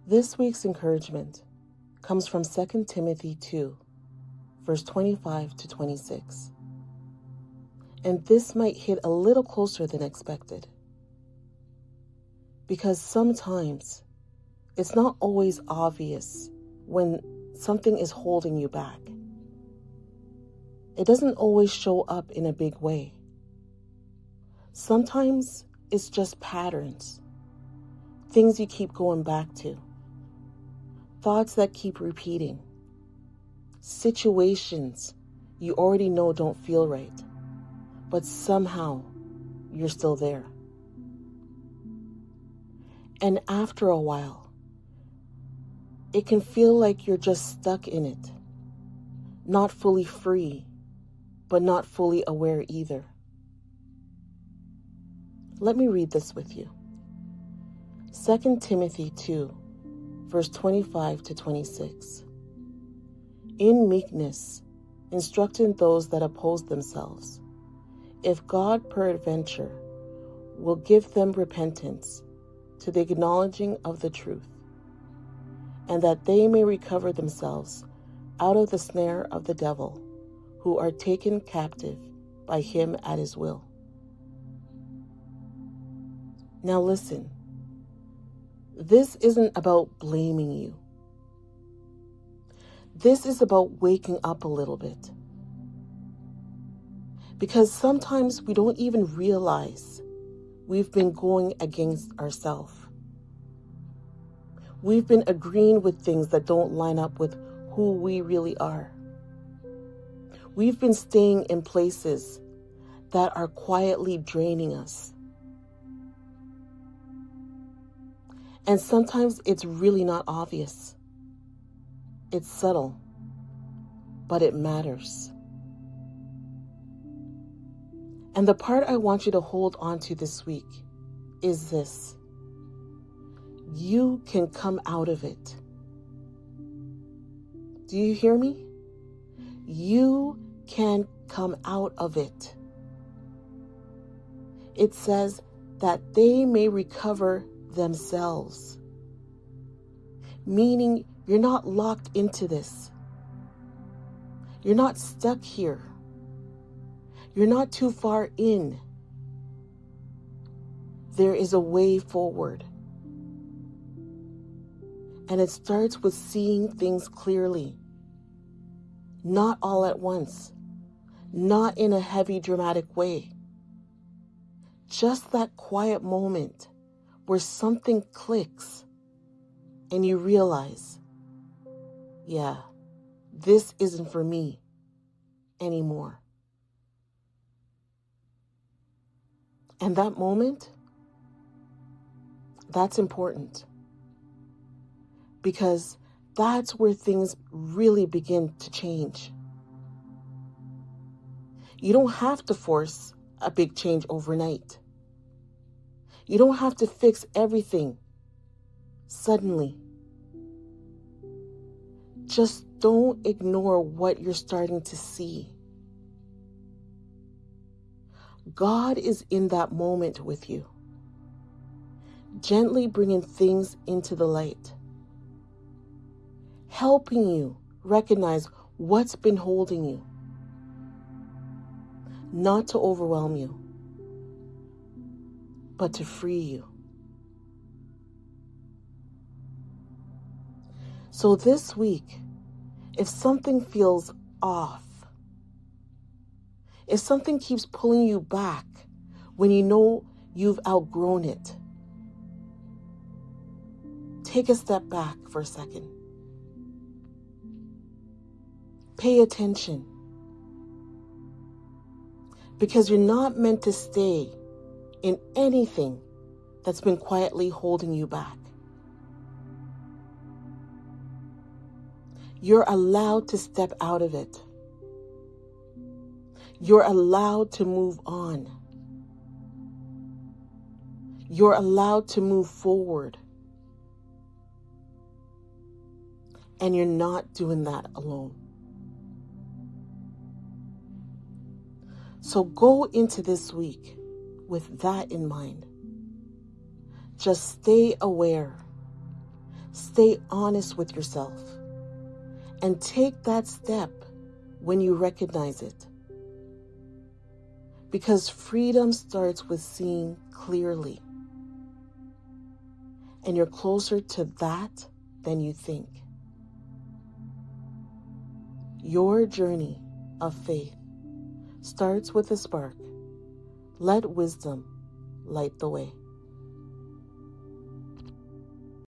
This week's encouragement comes from 2 Timothy 2, verse 25 to 26. And this might hit a little closer than expected. Because sometimes it's not always obvious when something is holding you back. It doesn't always show up in a big way. Sometimes it's just patterns, things you keep going back to, thoughts that keep repeating, situations you already know don't feel right, but somehow you're still there. And after a while, it can feel like you're just stuck in it, not fully free, but not fully aware either. Let me read this with you. 2 Timothy 2, verse 25 to 26. In meekness, instructing those that oppose themselves, if God peradventure will give them repentance to the acknowledging of the truth, and that they may recover themselves out of the snare of the devil, who are taken captive by him at his will. Now listen, this isn't about blaming you. This is about waking up a little bit. Because sometimes we don't even realize we've been going against ourselves. We've been agreeing with things that don't line up with who we really are. We've been staying in places that are quietly draining us. And sometimes it's really not obvious. It's subtle, but it matters. And the part I want you to hold on to this week is this. You can come out of it. Do you hear me? You can come out of it. It says that they may recover themselves. Meaning you're not locked into this. You're not stuck here. You're not too far in. There is a way forward. And it starts with seeing things clearly. Not all at once. Not in a heavy, dramatic way. Just that quiet moment where something clicks and you realize, yeah, this isn't for me anymore. And that moment, that's important. Because that's where things really begin to change. You don't have to force a big change overnight. You don't have to fix everything suddenly. Just don't ignore what you're starting to see. God is in that moment with you, gently bringing things into the light, helping you recognize what's been holding you, not to overwhelm you, but to free you. So this week, if something feels off, if something keeps pulling you back when you know you've outgrown it, take a step back for a second. Pay attention. Because you're not meant to stay in anything that's been quietly holding you back. You're allowed to step out of it. You're allowed to move on. You're allowed to move forward. And you're not doing that alone. So go into this week with that in mind. Just stay aware. Stay honest with yourself and take that step when you recognize it. Because freedom starts with seeing clearly. And you're closer to that than you think. Your journey of faith starts with a spark. Let wisdom light the way.